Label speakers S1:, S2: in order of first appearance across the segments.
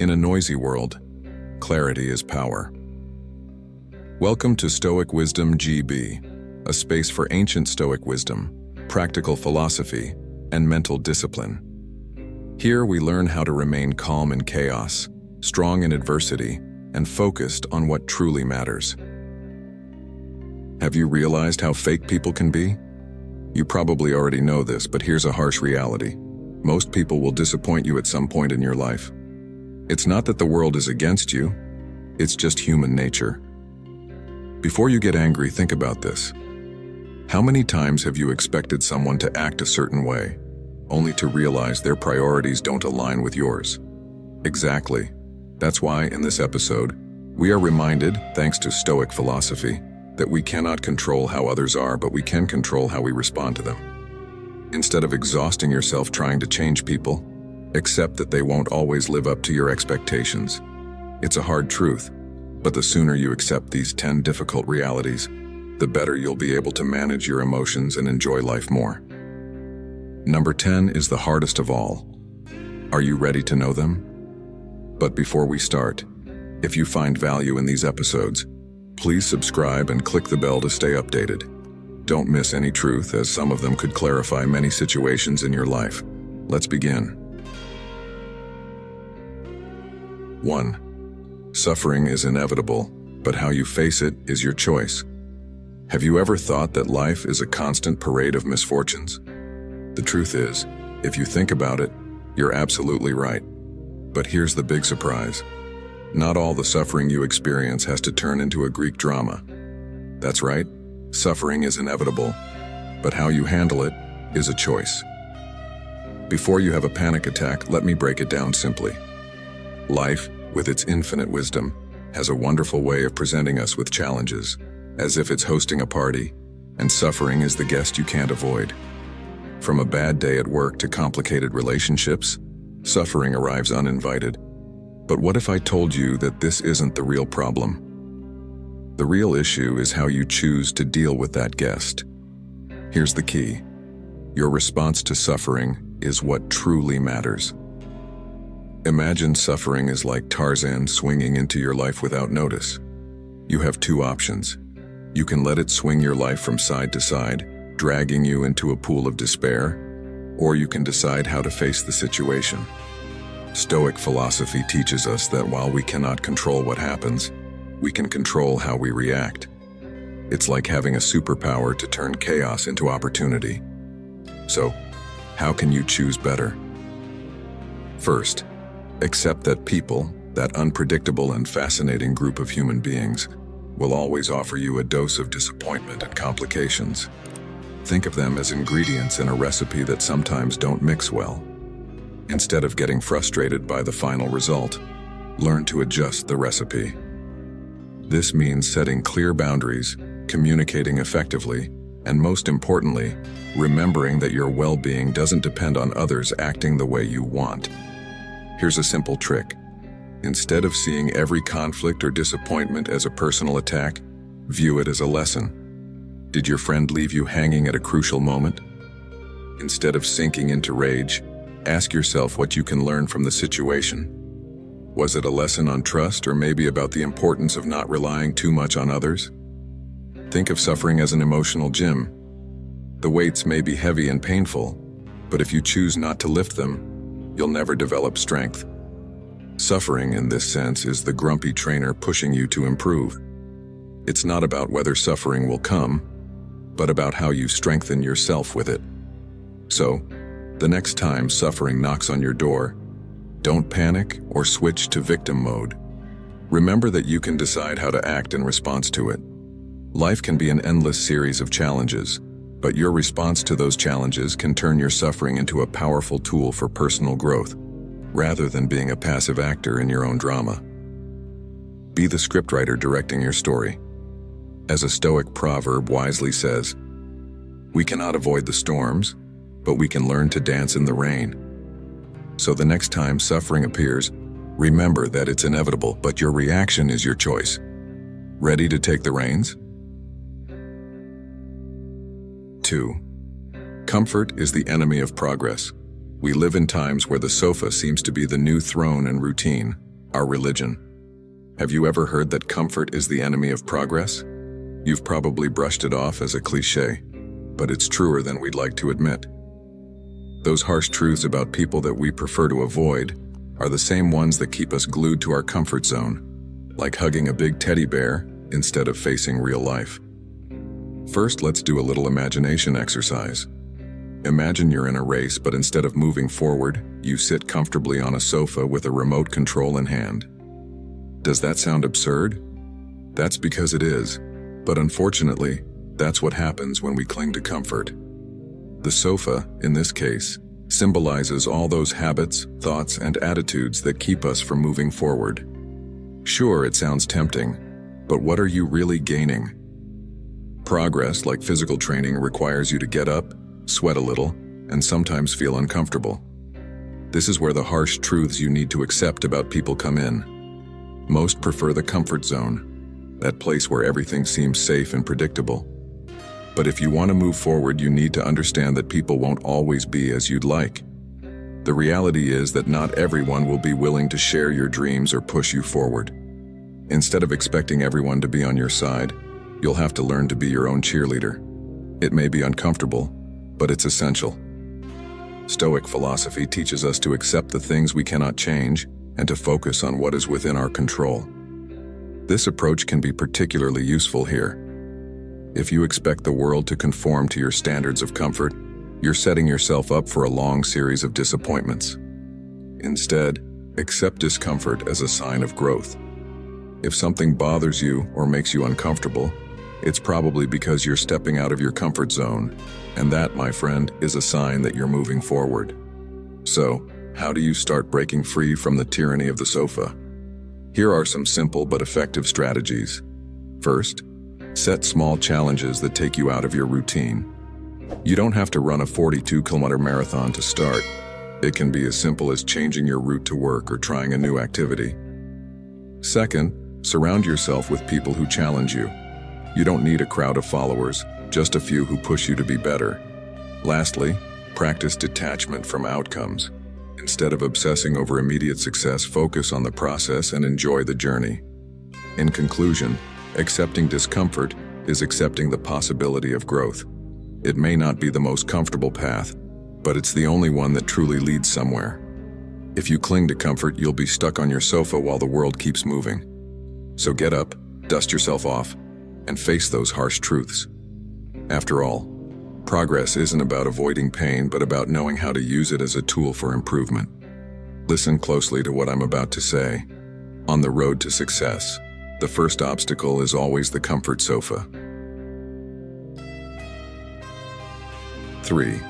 S1: In a noisy world, clarity is power. Welcome to Stoic Wisdom GB, a space for ancient Stoic wisdom, practical philosophy, and mental discipline. Here we learn how to remain calm in chaos, strong in adversity, and focused on what truly matters. Have you realized how fake people can be? You probably already know this, but here's a harsh reality. Most people will disappoint you at some point in your life. It's not that the world is against you, it's just human nature. Before you get angry, think about this. How many times have you expected someone to act a certain way, only to realize their priorities don't align with yours? Exactly. That's why, in this episode, we are reminded, thanks to Stoic philosophy, that we cannot control how others are, but we can control how we respond to them. Instead of exhausting yourself trying to change people, accept that they won't always live up to your expectations. It's a hard truth, but the sooner you accept these 10 difficult realities, the better you'll be able to manage your emotions and enjoy life more. Number 10 is the hardest of all. Are you ready to know them? But before we start, if you find value in these episodes, please subscribe and click the bell to stay updated. Don't miss any truth, as some of them could clarify many situations in your life. Let's begin. 1. Suffering is inevitable, but how you face it is your choice. Have you ever thought that life is a constant parade of misfortunes? The truth is, if you think about it, you're absolutely right. But here's the big surprise. Not all the suffering you experience has to turn into a Greek drama. That's right, suffering is inevitable, but how you handle it is a choice. Before you have a panic attack, let me break it down simply. Life, with its infinite wisdom, has a wonderful way of presenting us with challenges, as if it's hosting a party, and suffering is the guest you can't avoid. From a bad day at work to complicated relationships, suffering arrives uninvited. But what if I told you that this isn't the real problem? The real issue is how you choose to deal with that guest. Here's the key. Your response to suffering is what truly matters. Imagine suffering is like Tarzan swinging into your life without notice. You have two options. You can let it swing your life from side to side, dragging you into a pool of despair, or you can decide how to face the situation. Stoic philosophy teaches us that while we cannot control what happens, we can control how we react. It's like having a superpower to turn chaos into opportunity. So, how can you choose better? First, accept that people, that unpredictable and fascinating group of human beings, will always offer you a dose of disappointment and complications. Think of them as ingredients in a recipe that sometimes don't mix well. Instead of getting frustrated by the final result, learn to adjust the recipe. This means setting clear boundaries, communicating effectively, and most importantly, remembering that your well-being doesn't depend on others acting the way you want. Here's a simple trick. Instead of seeing every conflict or disappointment as a personal attack, view it as a lesson. Did your friend leave you hanging at a crucial moment? Instead of sinking into rage, ask yourself what you can learn from the situation. Was it a lesson on trust, or maybe about the importance of not relying too much on others? Think of suffering as an emotional gym. The weights may be heavy and painful, but if you choose not to lift them, you'll never develop strength. Suffering, in this sense, is the grumpy trainer pushing you to improve. It's not about whether suffering will come, but about how you strengthen yourself with it. So, the next time suffering knocks on your door, don't panic or switch to victim mode. Remember that you can decide how to act in response to it. Life can be an endless series of challenges, but your response to those challenges can turn your suffering into a powerful tool for personal growth, rather than being a passive actor in your own drama. Be the scriptwriter directing your story. As a Stoic proverb wisely says, we cannot avoid the storms, but we can learn to dance in the rain. So the next time suffering appears, remember that it's inevitable, but your reaction is your choice. Ready to take the reins? 2. Comfort is the enemy of progress. We live in times where the sofa seems to be the new throne and routine, our religion. Have you ever heard that comfort is the enemy of progress? You've probably brushed it off as a cliché, but it's truer than we'd like to admit. Those harsh truths about people that we prefer to avoid are the same ones that keep us glued to our comfort zone, like hugging a big teddy bear instead of facing real life. First, let's do a little imagination exercise. Imagine you're in a race, but instead of moving forward, you sit comfortably on a sofa with a remote control in hand. Does that sound absurd? That's because it is, but unfortunately, that's what happens when we cling to comfort. The sofa, in this case, symbolizes all those habits, thoughts, and attitudes that keep us from moving forward. Sure, it sounds tempting, but what are you really gaining? Progress, like physical training, requires you to get up, sweat a little, and sometimes feel uncomfortable. This is where the harsh truths you need to accept about people come in. Most prefer the comfort zone, that place where everything seems safe and predictable. But if you want to move forward, you need to understand that people won't always be as you'd like. The reality is that not everyone will be willing to share your dreams or push you forward. Instead of expecting everyone to be on your side, you'll have to learn to be your own cheerleader. It may be uncomfortable, but it's essential. Stoic philosophy teaches us to accept the things we cannot change and to focus on what is within our control. This approach can be particularly useful here. If you expect the world to conform to your standards of comfort, you're setting yourself up for a long series of disappointments. Instead, accept discomfort as a sign of growth. If something bothers you or makes you uncomfortable, it's probably because you're stepping out of your comfort zone, and that, my friend, is a sign that you're moving forward. So, how do you start breaking free from the tyranny of the sofa? Here are some simple but effective strategies. First, set small challenges that take you out of your routine. You don't have to run a 42-kilometer marathon to start. It can be as simple as changing your route to work or trying a new activity. Second, surround yourself with people who challenge you. You don't need a crowd of followers, just a few who push you to be better. Lastly, practice detachment from outcomes. Instead of obsessing over immediate success, focus on the process and enjoy the journey. In conclusion, accepting discomfort is accepting the possibility of growth. It may not be the most comfortable path, but it's the only one that truly leads somewhere. If you cling to comfort, you'll be stuck on your sofa while the world keeps moving. So get up, dust yourself off, and face those harsh truths. After all, progress isn't about avoiding pain, but about knowing how to use it as a tool for improvement. Listen closely to what I'm about to say. On the road to success, the first obstacle is always the comfort sofa. 3.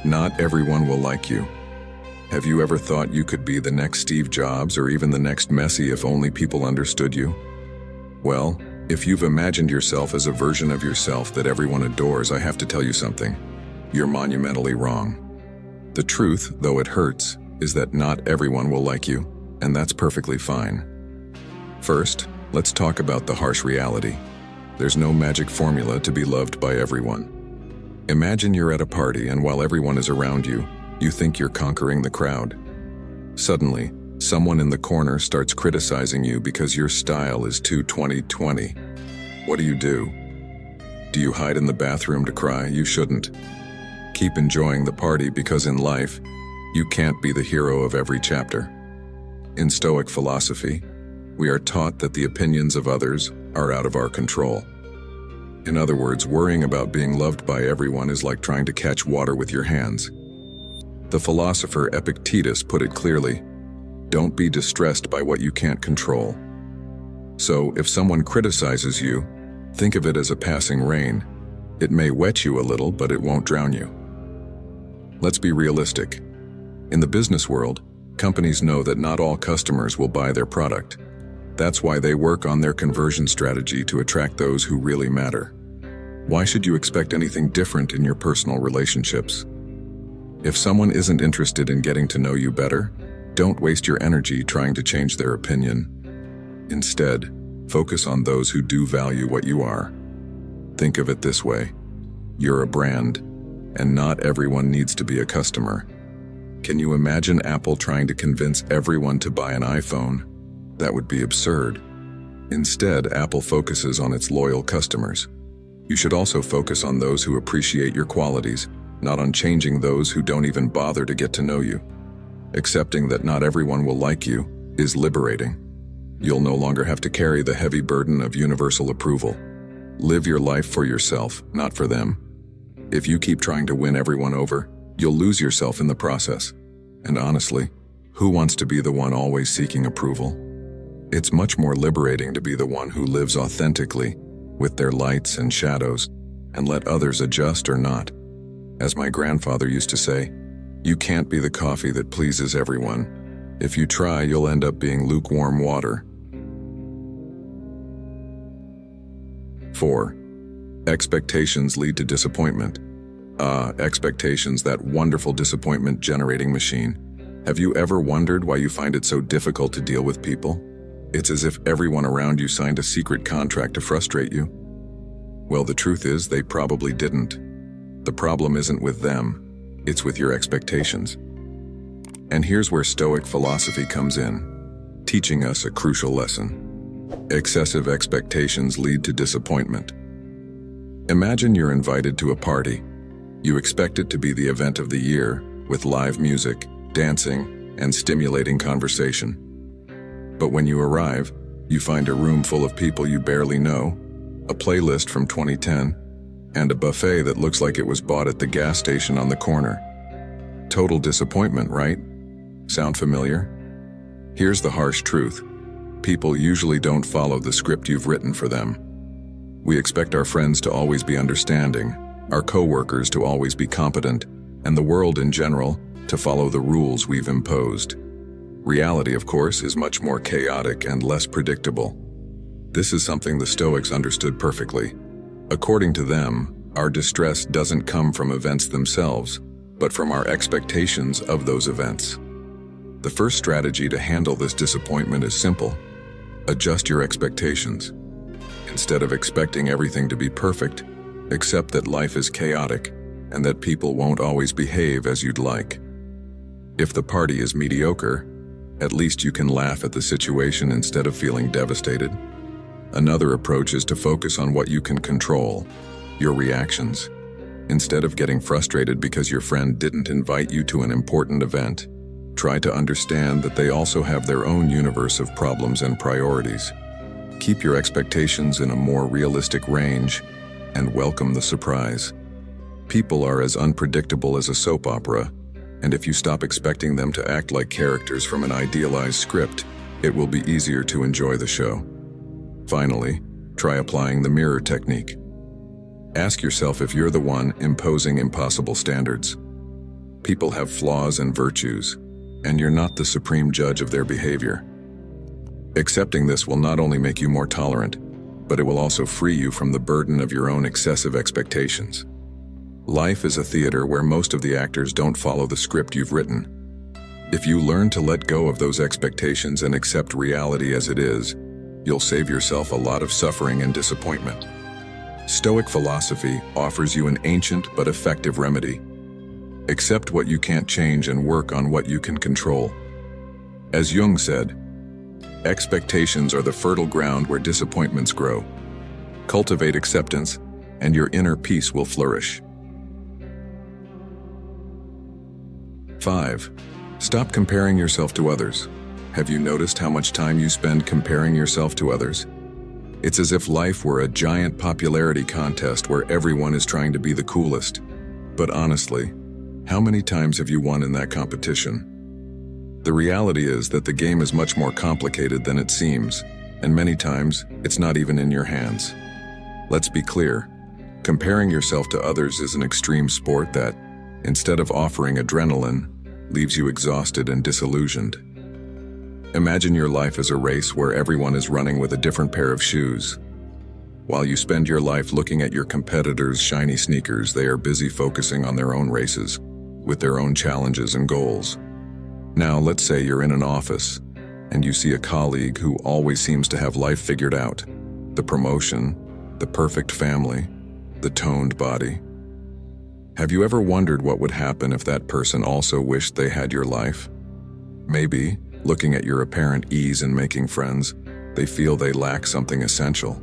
S1: Not everyone will like you. Have you ever thought you could be the next Steve Jobs or even the next Messi if only people understood you? Well, if you've imagined yourself as a version of yourself that everyone adores, I have to tell you something. You're monumentally wrong. The truth, though it hurts, is that not everyone will like you, and that's perfectly fine. First, let's talk about the harsh reality. There's no magic formula to be loved by everyone. Imagine you're at a party, and while everyone is around you, you think you're conquering the crowd. Suddenly, someone in the corner starts criticizing you because your style is too 2020. What do? Do you hide in the bathroom to cry? You shouldn't. Keep enjoying the party, because in life, you can't be the hero of every chapter. In Stoic philosophy, we are taught that the opinions of others are out of our control. In other words, worrying about being loved by everyone is like trying to catch water with your hands. The philosopher Epictetus put it clearly: don't be distressed by what you can't control. So, if someone criticizes you, think of it as a passing rain. It may wet you a little, but it won't drown you. Let's be realistic. In the business world, companies know that not all customers will buy their product. That's why they work on their conversion strategy to attract those who really matter. Why should you expect anything different in your personal relationships? If someone isn't interested in getting to know you better, don't waste your energy trying to change their opinion. Instead, focus on those who do value what you are. Think of it this way: you're a brand, and not everyone needs to be a customer. Can you imagine Apple trying to convince everyone to buy an iPhone? That would be absurd. Instead, Apple focuses on its loyal customers. You should also focus on those who appreciate your qualities, not on changing those who don't even bother to get to know you. Accepting that not everyone will like you is liberating. You'll no longer have to carry the heavy burden of universal approval. Live your life for yourself, not for them. If you keep trying to win everyone over, you'll lose yourself in the process. And honestly, who wants to be the one always seeking approval? It's much more liberating to be the one who lives authentically, with their lights and shadows, and let others adjust or not. As my grandfather used to say, you can't be the coffee that pleases everyone. If you try, you'll end up being lukewarm water. 4. Expectations lead to disappointment. Expectations, that wonderful disappointment-generating machine. Have you ever wondered why you find it so difficult to deal with people? It's as if everyone around you signed a secret contract to frustrate you. Well, the truth is, they probably didn't. The problem isn't with them, it's with your expectations. And here's where Stoic philosophy comes in, teaching us a crucial lesson. Excessive expectations lead to disappointment. Imagine you're invited to a party. You expect it to be the event of the year, with live music, dancing, and stimulating conversation. But when you arrive, you find a room full of people you barely know, a playlist from 2010, and a buffet that looks like it was bought at the gas station on the corner. Total disappointment, right? Sound familiar? Here's the harsh truth. People usually don't follow the script you've written for them. We expect our friends to always be understanding, our coworkers to always be competent, and the world in general to follow the rules we've imposed. Reality, of course, is much more chaotic and less predictable. This is something the Stoics understood perfectly. According to them, our distress doesn't come from events themselves, but from our expectations of those events. The first strategy to handle this disappointment is simple. Adjust your expectations. Instead of expecting everything to be perfect, accept that life is chaotic and that people won't always behave as you'd like. If the party is mediocre, at least you can laugh at the situation instead of feeling devastated. Another approach is to focus on what you can control, your reactions. Instead of getting frustrated because your friend didn't invite you to an important event, try to understand that they also have their own universe of problems and priorities. Keep your expectations in a more realistic range and welcome the surprise. People are as unpredictable as a soap opera, and if you stop expecting them to act like characters from an idealized script, it will be easier to enjoy the show. Finally, try applying the mirror technique. Ask yourself if you're the one imposing impossible standards. People have flaws and virtues, and you're not the supreme judge of their behavior. Accepting this will not only make you more tolerant, but it will also free you from the burden of your own excessive expectations. Life is a theater where most of the actors don't follow the script you've written. If you learn to let go of those expectations and accept reality as it is, you'll save yourself a lot of suffering and disappointment. Stoic philosophy offers you an ancient but effective remedy. Accept what you can't change and work on what you can control. As Jung said, expectations are the fertile ground where disappointments grow. Cultivate acceptance, and your inner peace will flourish. 5. Stop comparing yourself to others. Have you noticed how much time you spend comparing yourself to others? It's as if life were a giant popularity contest where everyone is trying to be the coolest. But honestly, how many times have you won in that competition? The reality is that the game is much more complicated than it seems, and many times, it's not even in your hands. Let's be clear, comparing yourself to others is an extreme sport that, instead of offering adrenaline, leaves you exhausted and disillusioned. Imagine your life as a race where everyone is running with a different pair of shoes. While you spend your life looking at your competitors' shiny sneakers, they are busy focusing on their own races, with their own challenges and goals. Now, let's say you're in an office, and you see a colleague who always seems to have life figured out. The promotion, the perfect family, the toned body. Have you ever wondered what would happen if that person also wished they had your life? Maybe, looking at your apparent ease in making friends, they feel they lack something essential.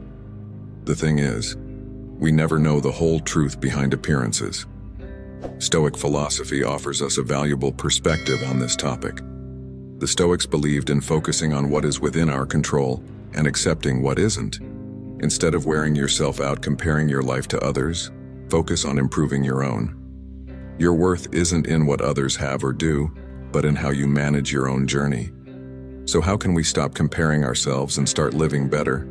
S1: The thing is, we never know the whole truth behind appearances. Stoic philosophy offers us a valuable perspective on this topic. The Stoics believed in focusing on what is within our control and accepting what isn't. Instead of wearing yourself out comparing your life to others, focus on improving your own. Your worth isn't in what others have or do, but in how you manage your own journey. So how can we stop comparing ourselves and start living better?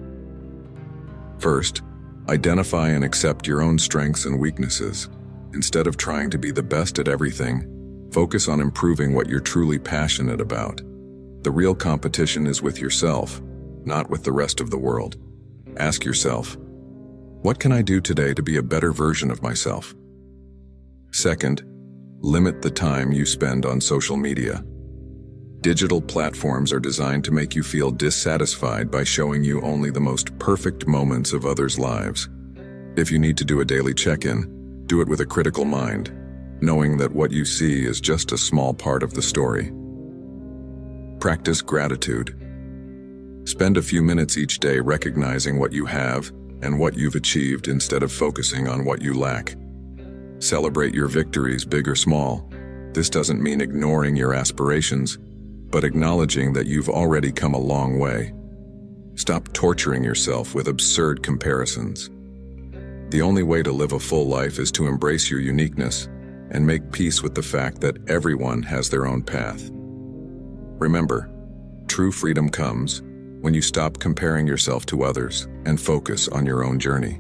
S1: First, identify and accept your own strengths and weaknesses. Instead of trying to be the best at everything, focus on improving what you're truly passionate about. The real competition is with yourself, not with the rest of the world. Ask yourself, what can I do today to be a better version of myself? Second, limit the time you spend on social media. Digital platforms are designed to make you feel dissatisfied by showing you only the most perfect moments of others' lives. If you need to do a daily check-in, do it with a critical mind, knowing that what you see is just a small part of the story. Practice gratitude. Spend a few minutes each day recognizing what you have and what you've achieved instead of focusing on what you lack. Celebrate your victories, big or small. This doesn't mean ignoring your aspirations, but acknowledging that you've already come a long way. Stop torturing yourself with absurd comparisons. The only way to live a full life is to embrace your uniqueness and make peace with the fact that everyone has their own path. Remember, true freedom comes when you stop comparing yourself to others and focus on your own journey.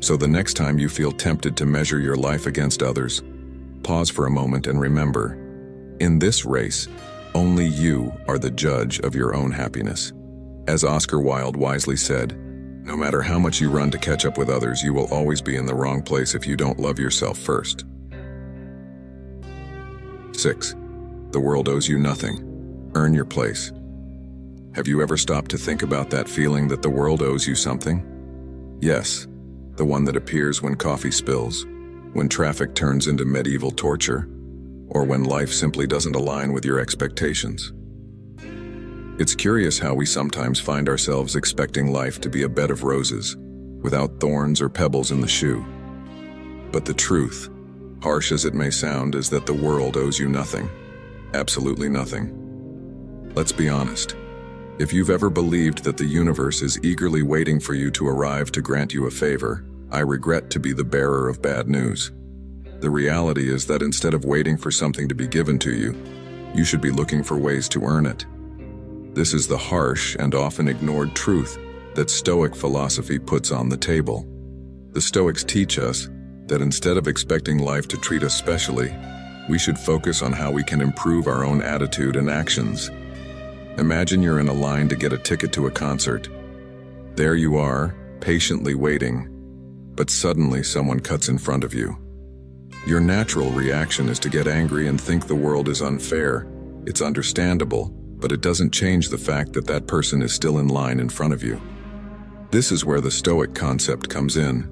S1: So the next time you feel tempted to measure your life against others, pause for a moment and remember, in this race, only you are the judge of your own happiness. As Oscar Wilde wisely said, no matter how much you run to catch up with others, you will always be in the wrong place if you don't love yourself first. 6. The world owes you nothing. Earn your place. Have you ever stopped to think about that feeling that the world owes you something? Yes, the one that appears when coffee spills, when traffic turns into medieval torture, or when life simply doesn't align with your expectations. It's curious how we sometimes find ourselves expecting life to be a bed of roses, without thorns or pebbles in the shoe. But the truth, harsh as it may sound, is that the world owes you nothing. Absolutely nothing. Let's be honest. If you've ever believed that the universe is eagerly waiting for you to arrive to grant you a favor, I regret to be the bearer of bad news. The reality is that instead of waiting for something to be given to you, you should be looking for ways to earn it. This is the harsh and often ignored truth that Stoic philosophy puts on the table. The Stoics teach us that instead of expecting life to treat us specially, we should focus on how we can improve our own attitude and actions. Imagine you're in a line to get a ticket to a concert. There you are, patiently waiting, but suddenly someone cuts in front of you. Your natural reaction is to get angry and think the world is unfair. It's understandable, but it doesn't change the fact that that person is still in line in front of you. This is where the Stoic concept comes in.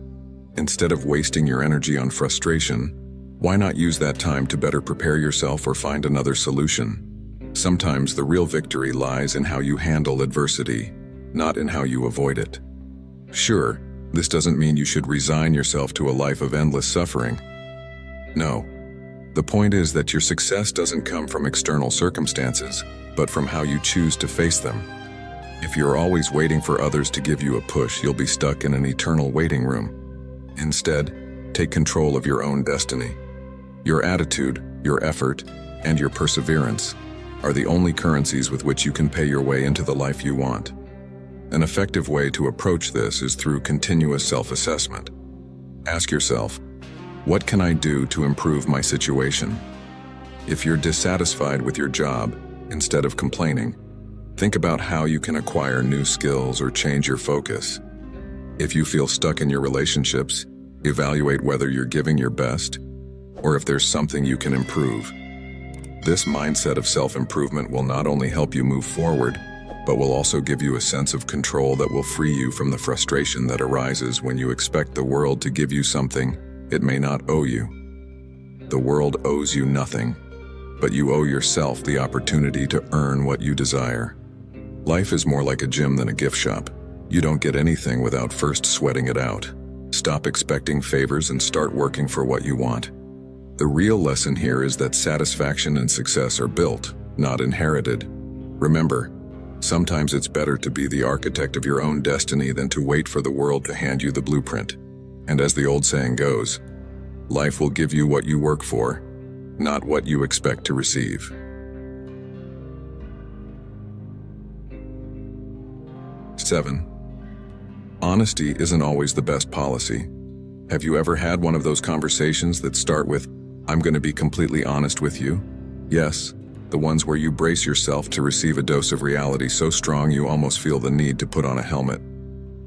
S1: Instead of wasting your energy on frustration, why not use that time to better prepare yourself or find another solution? Sometimes the real victory lies in how you handle adversity, not in how you avoid it. Sure, this doesn't mean you should resign yourself to a life of endless suffering. No. The point is that your success doesn't come from external circumstances, but from how you choose to face them. If you're always waiting for others to give you a push, you'll be stuck in an eternal waiting room. Instead, take control of your own destiny. Your attitude, your effort, and your perseverance are the only currencies with which you can pay your way into the life you want. An effective way to approach this is through continuous self-assessment. Ask yourself, what can I do to improve my situation? If you're dissatisfied with your job, instead of complaining, think about how you can acquire new skills or change your focus. If you feel stuck in your relationships, evaluate whether you're giving your best or if there's something you can improve. This mindset of self-improvement will not only help you move forward, but will also give you a sense of control that will free you from the frustration that arises when you expect the world to give you something it may not owe you. The world owes you nothing, but you owe yourself the opportunity to earn what you desire. Life is more like a gym than a gift shop. You don't get anything without first sweating it out. Stop expecting favors and start working for what you want. The real lesson here is that satisfaction and success are built, not inherited. Remember, sometimes it's better to be the architect of your own destiny than to wait for the world to hand you the blueprint. And as the old saying goes, life will give you what you work for, not what you expect to receive. 7. Honesty isn't always the best policy. Have you ever had one of those conversations that start with, "I'm going to be completely honest with you"? Yes, the ones where you brace yourself to receive a dose of reality so strong you almost feel the need to put on a helmet.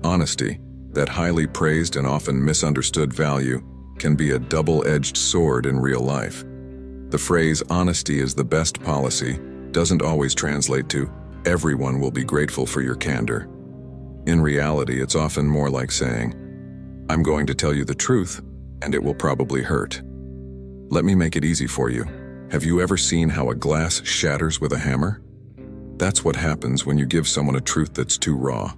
S1: Honesty, that highly praised and often misunderstood value, can be a double-edged sword in real life. The phrase "honesty is the best policy" doesn't always translate to "everyone will be grateful for your candor." In reality, it's often more like saying, "I'm going to tell you the truth, and it will probably hurt." Let me make it easy for you. Have you ever seen how a glass shatters with a hammer? That's what happens when you give someone a truth that's too raw.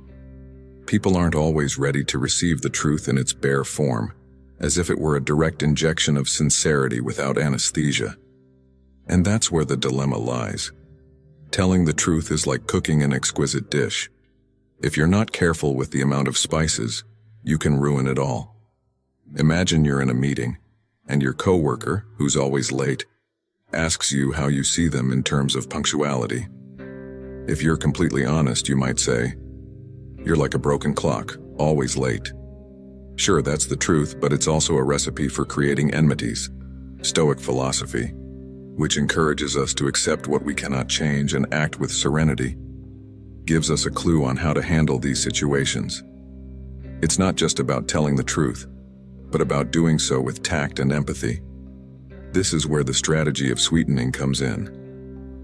S1: People aren't always ready to receive the truth in its bare form, as if it were a direct injection of sincerity without anesthesia. And that's where the dilemma lies. Telling the truth is like cooking an exquisite dish. If you're not careful with the amount of spices, you can ruin it all. Imagine you're in a meeting, and your coworker, who's always late, asks you how you see them in terms of punctuality. If you're completely honest, you might say, "You're like a broken clock, always late." Sure, that's the truth, but it's also a recipe for creating enmities. Stoic philosophy, which encourages us to accept what we cannot change and act with serenity, gives us a clue on how to handle these situations. It's not just about telling the truth, but about doing so with tact and empathy. This is where the strategy of sweetening comes in.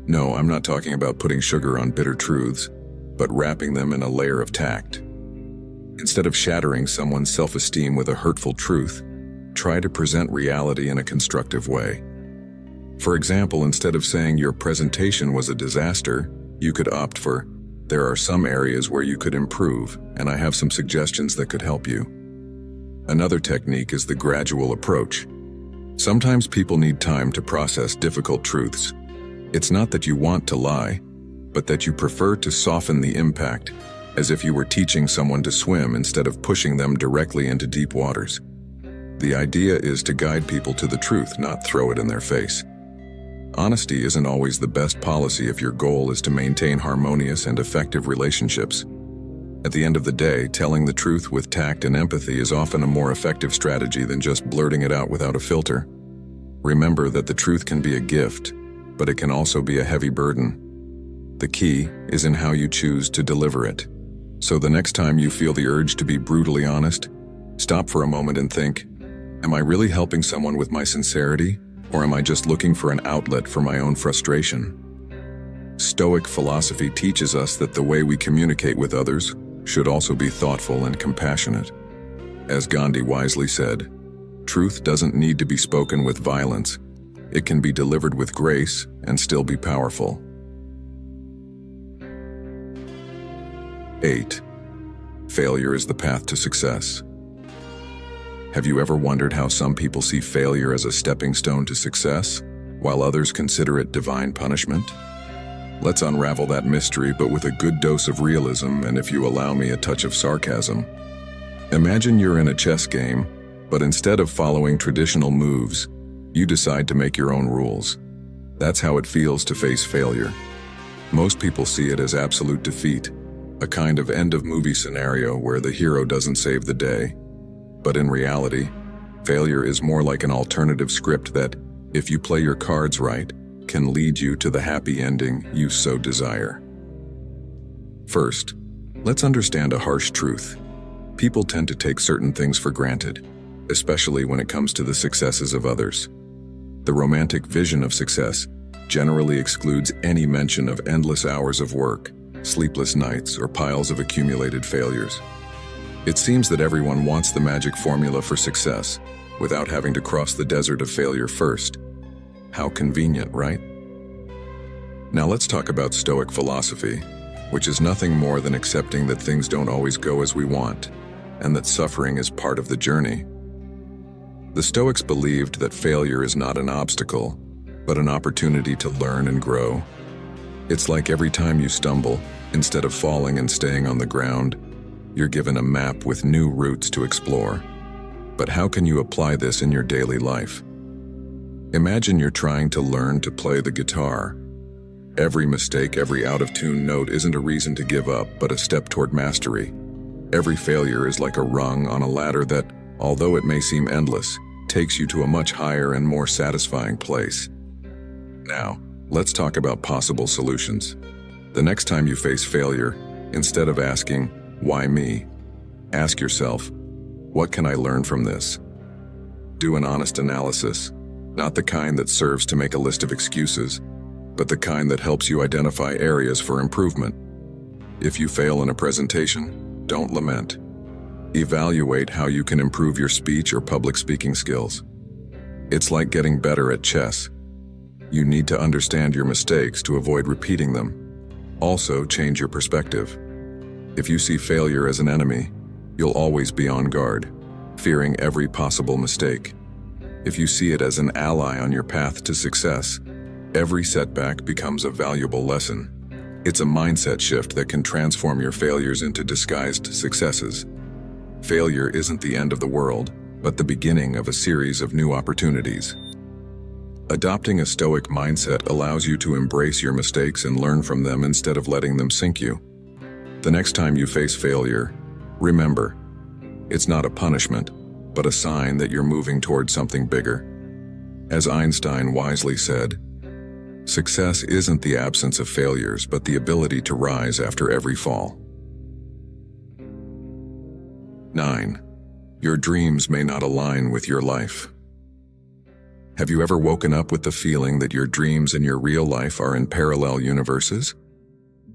S1: No, I'm not talking about putting sugar on bitter truths, but wrapping them in a layer of tact. Instead of shattering someone's self-esteem with a hurtful truth, try to present reality in a constructive way. For example, instead of saying your presentation was a disaster, you could opt for, "There are some areas where you could improve, and I have some suggestions that could help you." Another technique is the gradual approach. Sometimes people need time to process difficult truths. It's not that you want to lie, but that you prefer to soften the impact, as if you were teaching someone to swim instead of pushing them directly into deep waters. The idea is to guide people to the truth, not throw it in their face. Honesty isn't always the best policy if your goal is to maintain harmonious and effective relationships. At the end of the day, telling the truth with tact and empathy is often a more effective strategy than just blurting it out without a filter. Remember that the truth can be a gift, but it can also be a heavy burden. The key is in how you choose to deliver it. So the next time you feel the urge to be brutally honest, stop for a moment and think, am I really helping someone with my sincerity, or am I just looking for an outlet for my own frustration? Stoic philosophy teaches us that the way we communicate with others should also be thoughtful and compassionate. As Gandhi wisely said, truth doesn't need to be spoken with violence. It can be delivered with grace and still be powerful. 8. Failure is the path to success. Have you ever wondered how some people see failure as a stepping stone to success, while others consider it divine punishment? Let's unravel that mystery, but with a good dose of realism and, if you allow me, a touch of sarcasm. Imagine you're in a chess game, but instead of following traditional moves, you decide to make your own rules. That's how it feels to face failure. Most people see it as absolute defeat, a kind of end-of-movie scenario where the hero doesn't save the day. But in reality, failure is more like an alternative script that, if you play your cards right, can lead you to the happy ending you so desire. First, let's understand a harsh truth. People tend to take certain things for granted, especially when it comes to the successes of others. The romantic vision of success generally excludes any mention of endless hours of work, sleepless nights, or piles of accumulated failures. It seems that everyone wants the magic formula for success, without having to cross the desert of failure first. How convenient, right? Now let's talk about Stoic philosophy, which is nothing more than accepting that things don't always go as we want, and that suffering is part of the journey. The Stoics believed that failure is not an obstacle, but an opportunity to learn and grow. It's like every time you stumble, instead of falling and staying on the ground, you're given a map with new routes to explore. But how can you apply this in your daily life? Imagine you're trying to learn to play the guitar. Every mistake, every out-of-tune note isn't a reason to give up, but a step toward mastery. Every failure is like a rung on a ladder that, although it may seem endless, takes you to a much higher and more satisfying place. Now, let's talk about possible solutions. The next time you face failure, instead of asking, "Why me?" ask yourself, "What can I learn from this?" Do an honest analysis, not the kind that serves to make a list of excuses, but the kind that helps you identify areas for improvement. If you fail in a presentation, don't lament. Evaluate how you can improve your speech or public speaking skills. It's like getting better at chess. You need to understand your mistakes to avoid repeating them. Also, change your perspective. If you see failure as an enemy, you'll always be on guard, fearing every possible mistake. If you see it as an ally on your path to success, every setback becomes a valuable lesson. It's a mindset shift that can transform your failures into disguised successes. Failure isn't the end of the world, but the beginning of a series of new opportunities. Adopting a Stoic mindset allows you to embrace your mistakes and learn from them instead of letting them sink you. The next time you face failure, remember, it's not a punishment, but a sign that you're moving towards something bigger. As Einstein wisely said, success isn't the absence of failures, but the ability to rise after every fall. 9. Your dreams may not align with your life. Have you ever woken up with the feeling that your dreams and your real life are in parallel universes?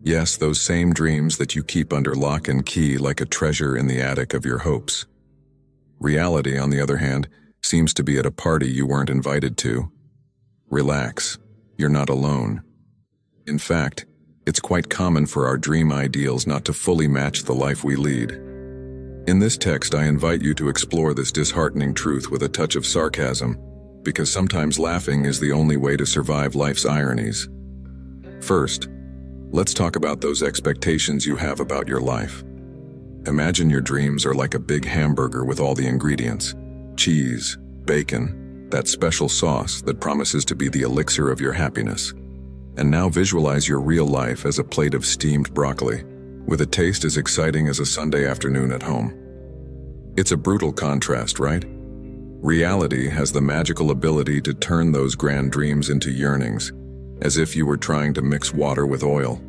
S1: Yes, those same dreams that you keep under lock and key like a treasure in the attic of your hopes. Reality, on the other hand, seems to be at a party you weren't invited to. Relax, you're not alone. In fact, it's quite common for our dream ideals not to fully match the life we lead. In this text, I invite you to explore this disheartening truth with a touch of sarcasm, because sometimes laughing is the only way to survive life's ironies. First, let's talk about those expectations you have about your life. Imagine your dreams are like a big hamburger with all the ingredients: cheese, bacon, that special sauce that promises to be the elixir of your happiness. And now visualize your real life as a plate of steamed broccoli, with a taste as exciting as a Sunday afternoon at home. It's a brutal contrast, right? Reality has the magical ability to turn those grand dreams into yearnings, as if you were trying to mix water with oil.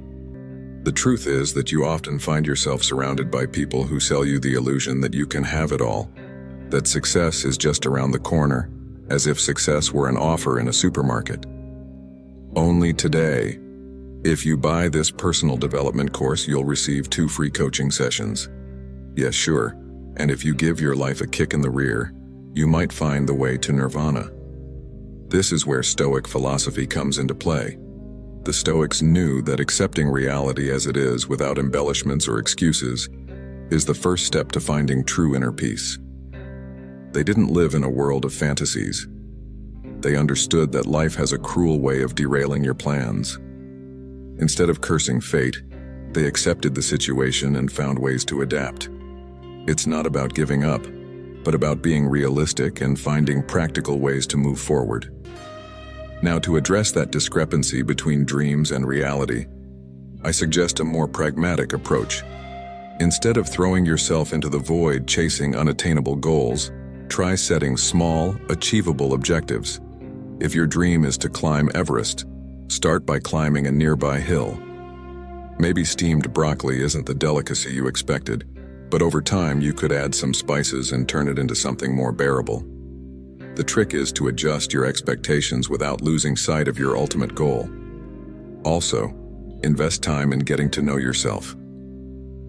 S1: The truth is that you often find yourself surrounded by people who sell you the illusion that you can have it all, that success is just around the corner, as if success were an offer in a supermarket. Only today, if you buy this personal development course, you'll receive 2 free coaching sessions. Yes, sure, and if you give your life a kick in the rear, you might find the way to nirvana. This is where Stoic philosophy comes into play. The Stoics knew that accepting reality as it is without embellishments or excuses is the first step to finding true inner peace. They didn't live in a world of fantasies. They understood that life has a cruel way of derailing your plans. Instead of cursing fate, they accepted the situation and found ways to adapt. It's not about giving up, but about being realistic and finding practical ways to move forward. Now, to address that discrepancy between dreams and reality, I suggest a more pragmatic approach. Instead of throwing yourself into the void chasing unattainable goals, try setting small, achievable objectives. If your dream is to climb Everest, start by climbing a nearby hill. Maybe steamed broccoli isn't the delicacy you expected, but over time you could add some spices and turn it into something more bearable. The trick is to adjust your expectations without losing sight of your ultimate goal. Also, invest time in getting to know yourself.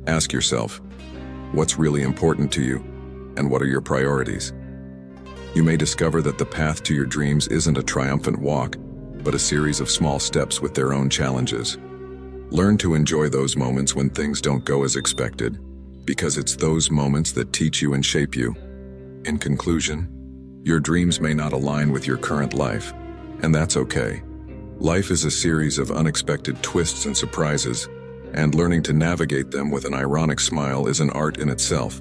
S1: Ask yourself, what's really important to you, and what are your priorities? You may discover that the path to your dreams isn't a triumphant walk, but a series of small steps with their own challenges. Learn to enjoy those moments when things don't go as expected, because it's those moments that teach you and shape you. In conclusion, your dreams may not align with your current life, and that's okay. Life is a series of unexpected twists and surprises, and learning to navigate them with an ironic smile is an art in itself.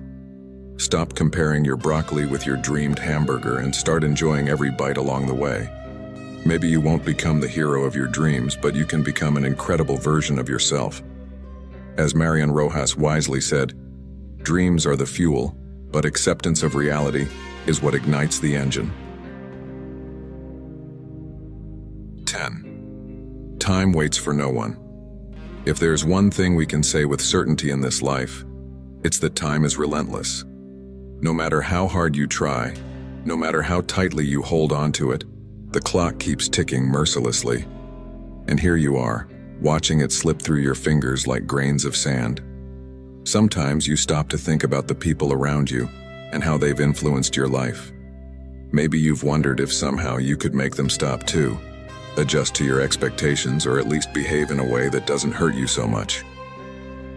S1: Stop comparing your broccoli with your dreamed hamburger and start enjoying every bite along the way. Maybe you won't become the hero of your dreams, but you can become an incredible version of yourself. As Marian Rojas wisely said, dreams are the fuel, but acceptance of reality is what ignites the engine. 10. Time waits for no one. If there's one thing we can say with certainty in this life, it's that time is relentless. No matter how hard you try, no matter how tightly you hold on to it, the clock keeps ticking mercilessly. And here you are, watching it slip through your fingers like grains of sand. Sometimes you stop to think about the people around you and how they've influenced your life. Maybe you've wondered if somehow you could make them stop too, adjust to your expectations, or at least behave in a way that doesn't hurt you so much.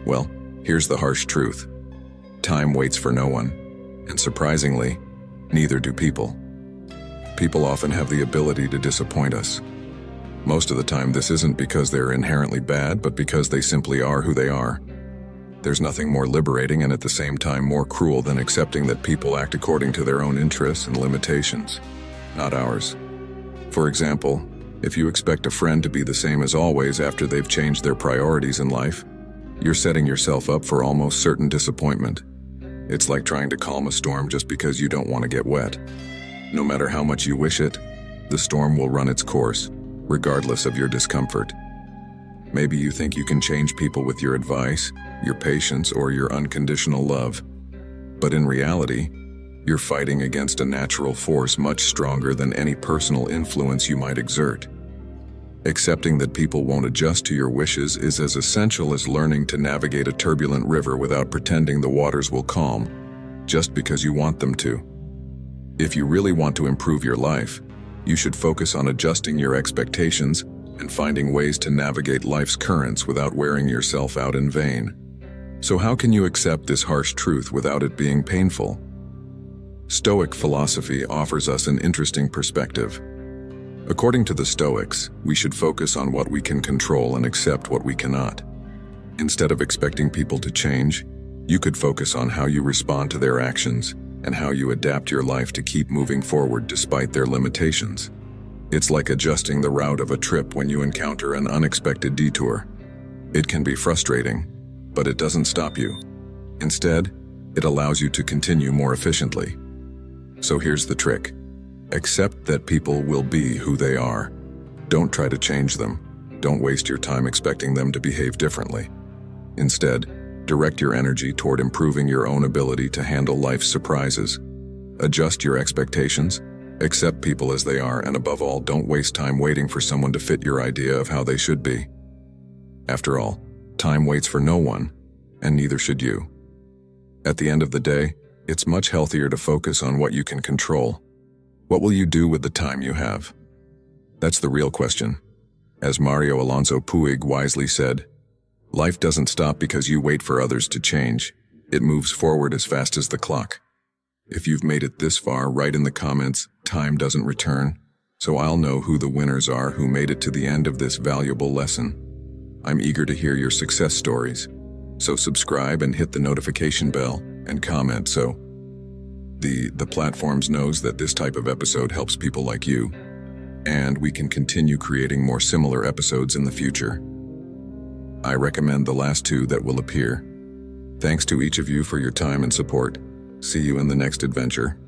S1: Well, here's the harsh truth. Time waits for no one, and surprisingly, neither do people. People often have the ability to disappoint us. Most of the time, this isn't because they're inherently bad, but because they simply are who they are. There's nothing more liberating and at the same time more cruel than accepting that people act according to their own interests and limitations, not ours. For example, if you expect a friend to be the same as always after they've changed their priorities in life, you're setting yourself up for almost certain disappointment. It's like trying to calm a storm just because you don't want to get wet. No matter how much you wish it, the storm will run its course, regardless of your discomfort. Maybe you think you can change people with your advice, your patience, or your unconditional love. But in reality, you're fighting against a natural force much stronger than any personal influence you might exert. Accepting that people won't adjust to your wishes is as essential as learning to navigate a turbulent river without pretending the waters will calm, just because you want them to. If you really want to improve your life, you should focus on adjusting your expectations and finding ways to navigate life's currents without wearing yourself out in vain. So how can you accept this harsh truth without it being painful? Stoic philosophy offers us an interesting perspective. According to the Stoics, we should focus on what we can control and accept what we cannot. Instead of expecting people to change, you could focus on how you respond to their actions and how you adapt your life to keep moving forward despite their limitations. It's like adjusting the route of a trip when you encounter an unexpected detour. It can be frustrating, but it doesn't stop you. Instead, it allows you to continue more efficiently. So here's the trick. Accept that people will be who they are. Don't try to change them. Don't waste your time expecting them to behave differently. Instead, direct your energy toward improving your own ability to handle life's surprises. Adjust your expectations, accept people as they are, and above all, don't waste time waiting for someone to fit your idea of how they should be. After all, time waits for no one, and neither should you. At the end of the day, it's much healthier to focus on what you can control. What will you do with the time you have? That's the real question. As Mario Alonso Puig wisely said, life doesn't stop because you wait for others to change. It moves forward as fast as the clock. If you've made it this far, write in the comments, time doesn't return, so I'll know who the winners are who made it to the end of this valuable lesson. I'm eager to hear your success stories, so subscribe and hit the notification bell and comment so the platforms knows that this type of episode helps people like you, and we can continue creating more similar episodes in the future. I recommend the last two that will appear. Thanks to each of you for your time and support. See you in the next adventure.